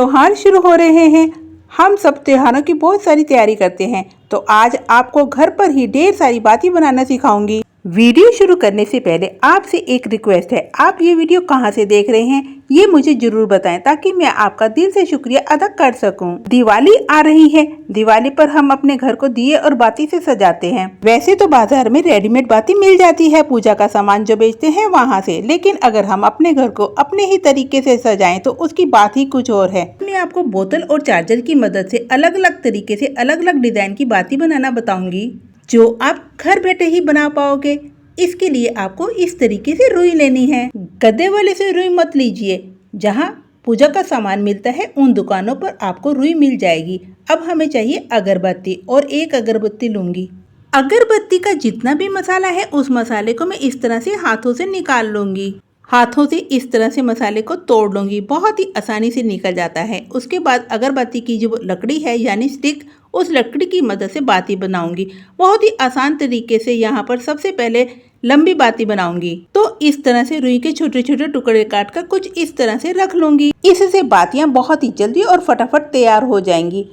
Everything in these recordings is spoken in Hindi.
त्योहार शुरू हो रहे हैं। हम सब त्योहारों की बहुत सारी तैयारी करते हैं, तो आज आपको घर पर ही ढेर सारी बातें बनाना सिखाऊंगी। वीडियो शुरू करने से पहले आपसे एक रिक्वेस्ट है, आप ये वीडियो कहाँ से देख रहे हैं ये मुझे जरूर बताएं ताकि मैं आपका दिल से शुक्रिया अदा कर सकूं। दिवाली आ रही है। दिवाली पर हम अपने घर को दिए और बाती से सजाते हैं। वैसे तो बाजार में रेडीमेड बाती मिल जाती है पूजा का सामान जो बेचते हैं वहाँ से, लेकिन अगर हम अपने घर को अपने ही तरीके से सजाएं तो उसकी बात ही कुछ और है। मैं आपको बोतल और चार्जर की मदद से अलग अलग तरीके से अलग अलग डिजाइन की बाती बनाना बताऊंगी जो आप घर बैठे ही बना पाओगे। इसके लिए आपको इस तरीके से रुई लेनी है। गद्दे वाले से रुई मत लीजिए, जहाँ पूजा का सामान मिलता है उन दुकानों पर आपको रुई मिल जाएगी। अब हमें चाहिए अगरबत्ती और एक अगरबत्ती लूंगी। अगरबत्ती का जितना भी मसाला है उस मसाले को मैं इस तरह से हाथों से निकाल लूंगी। हाथों से इस तरह से मसाले को तोड़ लूंगी, बहुत ही आसानी से निकल जाता है। उसके बाद अगरबत्ती की जो लकड़ी है यानी स्टिक, उस लकड़ी की मदद से बाती बनाऊंगी। बहुत ही आसान तरीके से यहाँ पर सबसे पहले लंबी बाती बनाऊंगी। तो इस तरह से रुई के छोटे छोटे टुकड़े काटकर कुछ इस तरह से रख लूंगी। इससे बातियां बहुत ही जल्दी और फटाफट तैयार हो जाएंगी।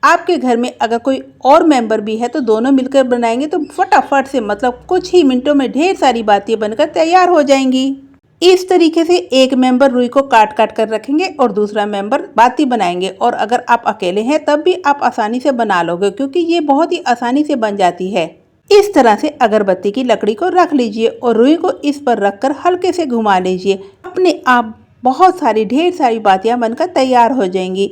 आपके घर में अगर कोई और मेंबर भी है तो दोनों मिलकर बनाएंगे तो फटाफट से, मतलब कुछ ही मिनटों में ढेर सारी बातियां बनकर तैयार हो जाएंगी। इस तरीके से एक मेंबर रुई को काट काट कर रखेंगे और दूसरा मेंबर बाती बनाएंगे। और अगर आप अकेले हैं तब भी आप आसानी से बना लोगे, क्योंकि ये बहुत ही आसानी से बन जाती है। इस तरह से अगरबत्ती की लकड़ी को रख लीजिए और रुई को इस पर रखकर हल्के से घुमा लीजिए। अपने आप बहुत सारी ढेर सारी बातियां बनकर तैयार हो जाएंगी।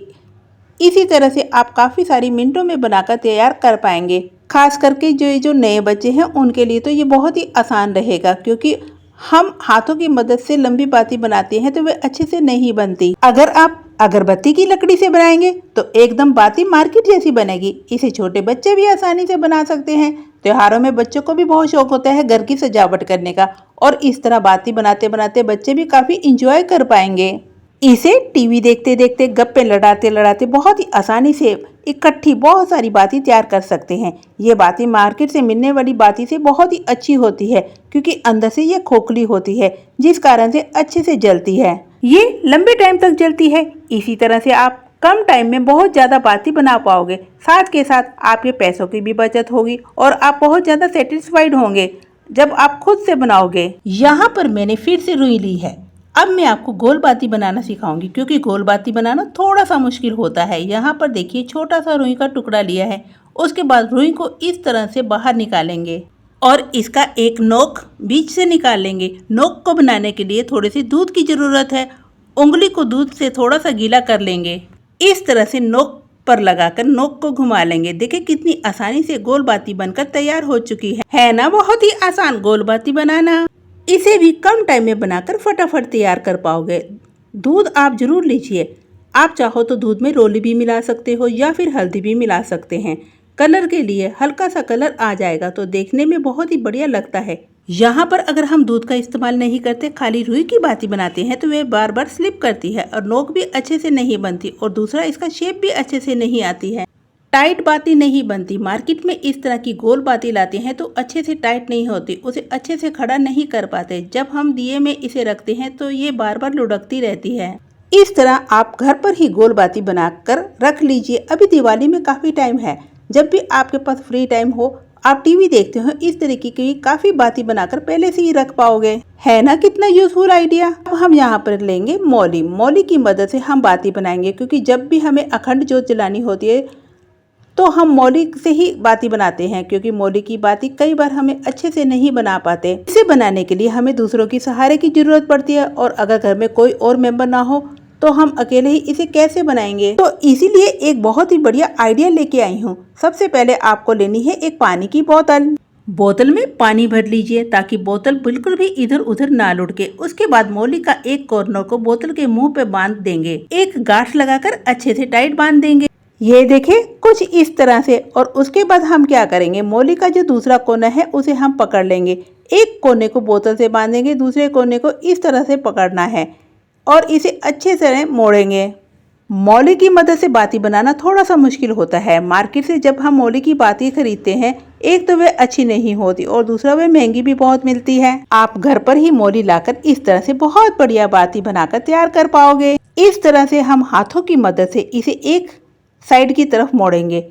इसी तरह से आप काफ़ी सारी मिनटों में बनाकर तैयार कर पाएंगे। खास करके जो नए बच्चे हैं उनके लिए तो ये बहुत ही आसान रहेगा, क्योंकि हम हाथों की मदद से लंबी बाती बनाते हैं तो वे अच्छे से नहीं बनती। अगर आप अगरबत्ती की लकड़ी से बनाएंगे तो एकदम बाती मार्केट जैसी बनेगी। इसे छोटे बच्चे भी आसानी से बना सकते हैं। त्योहारों में बच्चों को भी बहुत शौक होता है घर की सजावट करने का, और इस तरह बाती बनाते बनाते बच्चे भी काफ़ी इंजॉय कर पाएंगे। इसे टीवी देखते देखते, गप्पे लड़ाते लड़ाते बहुत ही आसानी से इकट्ठी बहुत सारी बाती तैयार कर सकते हैं। ये बाती मार्केट से मिलने वाली बाती से बहुत ही अच्छी होती है, क्योंकि अंदर से ये खोखली होती है जिस कारण से अच्छे से जलती है। ये लंबे टाइम तक जलती है। इसी तरह से आप कम टाइम में बहुत ज़्यादा बाती बना पाओगे। साथ के साथ आपके पैसों की भी बचत होगी और आप बहुत ज़्यादा सेटिस्फाइड होंगे जब आप खुद से बनाओगे। यहाँ पर मैंने फिर से रुई ली है। अब मैं आपको गोल बाती बनाना सिखाऊंगी, क्योंकि गोल बाती बनाना थोड़ा सा मुश्किल होता है। यहाँ पर देखिए छोटा सा रुई का टुकड़ा लिया है। उसके बाद रुई को इस तरह से बाहर निकालेंगे और इसका एक नोक बीच से निकाल लेंगे। नोक को बनाने के लिए थोड़ी सी दूध की ज़रूरत है। उंगली को दूध से थोड़ा सा गीला कर लेंगे। इस तरह से नोक पर लगाकर नोक को घुमा लेंगे। देखिए कितनी आसानी से गोल बाती बनकर तैयार हो चुकी है ना? बहुत ही आसान गोल बाती बनाना। इसे भी कम टाइम में बनाकर फटाफट तैयार कर पाओगे। दूध आप जरूर लीजिए। आप चाहो तो दूध में रोली भी मिला सकते हो या फिर हल्दी भी मिला सकते हैं। कलर के लिए हल्का सा कलर आ जाएगा तो देखने में बहुत ही बढ़िया लगता है। यहाँ पर अगर हम दूध का इस्तेमाल नहीं करते, खाली रुई की बाती बनाते हैं तो वे बार बार स्लिप करती है और नोक भी अच्छे से नहीं बनती, और दूसरा इसका शेप भी अच्छे से नहीं आती है। टाइट बाती नहीं बनती। मार्केट में इस तरह की गोल बाती लाते हैं तो अच्छे से टाइट नहीं होती, उसे अच्छे से खड़ा नहीं कर पाते। जब हम दिए में इसे रखते हैं तो ये बार बार लुढ़कती रहती है। इस तरह आप घर पर ही गोल बाती बनाकर रख लीजिए। अभी दिवाली में काफ़ी टाइम है। जब भी आपके पास फ्री टाइम हो, आप टीवी देखते हो, इस तरीके की काफ़ी बाती बनाकर पहले से ही रख पाओगे। है ना कितना यूजफुल आइडिया। अब हम यहाँ पर लेंगे मौली। मौली की मदद से हम बाती बनाएंगे, क्योंकि जब भी हमें अखंड जोत जलानी होती है तो हम मौली से ही बाती बनाते हैं, क्योंकि मौली की बाती कई बार हमें अच्छे से नहीं बना पाते। इसे बनाने के लिए हमें दूसरों की सहारे की जरूरत पड़ती है, और अगर घर में कोई और मेंबर ना हो तो हम अकेले ही इसे कैसे बनाएंगे। तो इसीलिए एक बहुत ही बढ़िया आइडिया लेके आई हूँ। सबसे पहले आपको लेनी है एक पानी की बोतल। बोतल में पानी भर लीजिए ताकि बोतल बिल्कुल भी इधर उधर ना लुढ़के। उसके बाद मौली का एक कॉर्नर को बोतल के मुंह पे बांध देंगे। एक गांठ लगाकर अच्छे से टाइट बांध देंगे। ये देखें कुछ इस तरह से। और उसके बाद हम क्या करेंगे, मौली का जो दूसरा कोना है उसे हम पकड़ लेंगे। एक कोने को बोतल से बांधेंगे, दूसरे कोने को इस तरह से पकड़ना है और इसे अच्छे से मोड़ेंगे। मौली की मदद से बाती बनाना थोड़ा सा मुश्किल होता है। मार्केट से जब हम मौली की बाती खरीदते हैं, एक तो वे अच्छी नहीं होती और दूसरा वे महंगी भी बहुत मिलती है। आप घर पर ही मौली लाकर इस तरह से बहुत बढ़िया बाती बनाकर तैयार कर पाओगे। इस तरह से हम हाथों की मदद से इसे एक साइड की तरफ मोड़ेंगे,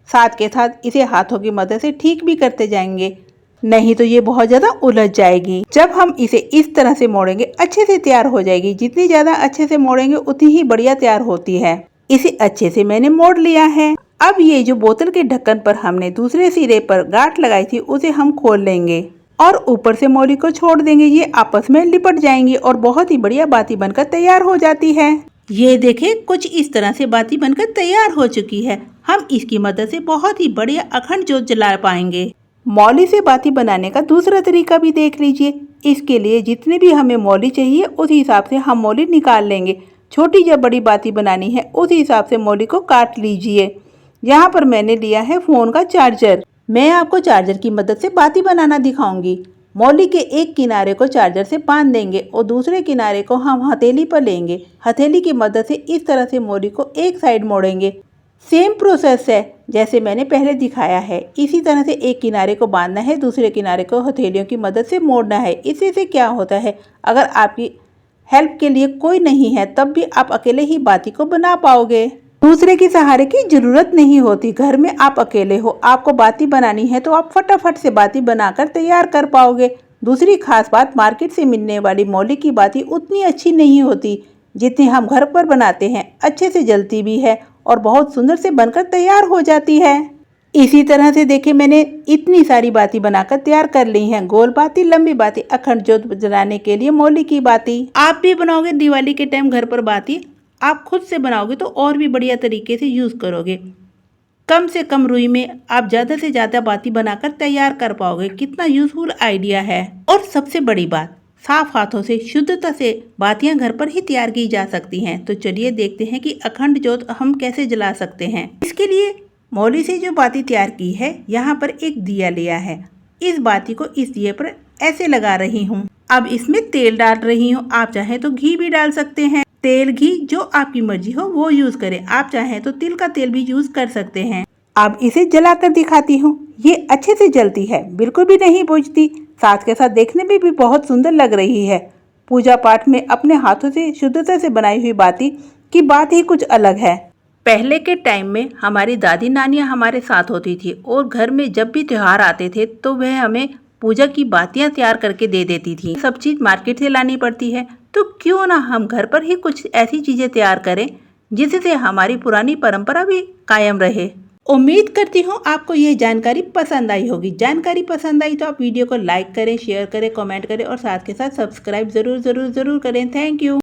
साथ के साथ इसे हाथों की मदद से ठीक भी करते जाएंगे, नहीं तो ये बहुत ज़्यादा उलझ जाएगी। जब हम इसे इस तरह से मोड़ेंगे अच्छे से तैयार हो जाएगी। जितनी ज़्यादा अच्छे से मोड़ेंगे उतनी ही बढ़िया तैयार होती है। इसे अच्छे से मैंने मोड़ लिया है। अब ये जो बोतल के ढक्कन पर हमने दूसरे सिरे पर गांठ लगाई थी उसे हम खोल लेंगे और ऊपर से मोली को छोड़ देंगे। ये आपस में लिपट जाएंगी और बहुत ही बढ़िया बाती बनकर तैयार हो जाती है। ये देखिए कुछ इस तरह से बाती बनकर तैयार हो चुकी है। हम इसकी मदद से बहुत ही बढ़िया अखंड ज्योत जला पाएंगे। मौली से बाती बनाने का दूसरा तरीका भी देख लीजिए। इसके लिए जितनी भी हमें मौली चाहिए उस हिसाब से हम मौली निकाल लेंगे। छोटी या बड़ी बाती बनानी है उस हिसाब से मौली को काट लीजिए। यहाँ पर मैंने लिया है फ़ोन का चार्जर। मैं आपको चार्जर की मदद से बाती बनाना दिखाऊंगी। मौली के एक किनारे को चार्जर से बांध देंगे और दूसरे किनारे को हम हथेली पर लेंगे। हथेली की मदद से इस तरह से मौली को एक साइड मोड़ेंगे। सेम प्रोसेस है जैसे मैंने पहले दिखाया है। इसी तरह से एक किनारे को बांधना है, दूसरे किनारे को हथेलियों की मदद से मोड़ना है। इससे से क्या होता है, अगर आपकी हेल्प के लिए कोई नहीं है तब भी आप अकेले ही बाती को बना पाओगे। दूसरे के सहारे की जरूरत नहीं होती। घर में आप अकेले हो, आपको बाती बनानी है तो आप फटाफट से बाती बनाकर तैयार कर पाओगे। दूसरी खास बात, मार्केट से मिलने वाली मौली की बाती उतनी अच्छी नहीं होती जितनी हम घर पर बनाते हैं। अच्छे से जलती भी है और बहुत सुंदर से बनकर तैयार हो जाती है। इसी तरह से देखिए मैंने इतनी सारी बाती बनाकर तैयार कर ली हैं। गोल बाती, लंबी बाती, अखंड ज्योत जलाने के लिए मौली की बाती। आप भी बनाओगे दिवाली के टाइम घर पर बाती, आप खुद से बनाओगे तो और भी बढ़िया तरीके से यूज़ करोगे। कम से कम रुई में आप ज़्यादा से ज़्यादा बाती बनाकर तैयार कर पाओगे। कितना यूजफुल आइडिया है। और सबसे बड़ी बात, साफ हाथों से शुद्धता से बातियां घर पर ही तैयार की जा सकती हैं। तो चलिए देखते हैं कि अखंड ज्योत हम कैसे जला सकते हैं। इसके लिए मौली से जो बाती तैयार की है, यहाँ पर एक दिया लिया है। इस बाती को इस दिए पर ऐसे लगा रही हूँ। अब इसमें तेल डाल रही हूँ। आप चाहे तो घी भी डाल सकते हैं। तेल घी जो आपकी मर्जी हो वो यूज करें। आप चाहें तो तिल का तेल भी यूज कर सकते हैं। अब इसे जलाकर दिखाती हूँ। ये अच्छे से जलती है, बिल्कुल भी नहीं बुझती। साथ के साथ देखने में भी बहुत सुंदर लग रही है। पूजा पाठ में अपने हाथों से शुद्धता से बनाई हुई बाती की बात ही कुछ अलग है। पहले के टाइम में हमारी दादी नानियाँ हमारे साथ होती थी और घर में जब भी त्योहार आते थे तो वह हमें पूजा की बातियां तैयार करके दे देती थी। सब चीज मार्केट से लानी पड़ती है, तो क्यों ना हम घर पर ही कुछ ऐसी चीजें तैयार करें जिससे हमारी पुरानी परंपरा भी कायम रहे। उम्मीद करती हूँ आपको यह जानकारी पसंद आई होगी। जानकारी पसंद आई तो आप वीडियो को लाइक करें, शेयर करें, कमेंट करें और साथ के साथ सब्सक्राइब जरूर करें। Thank you.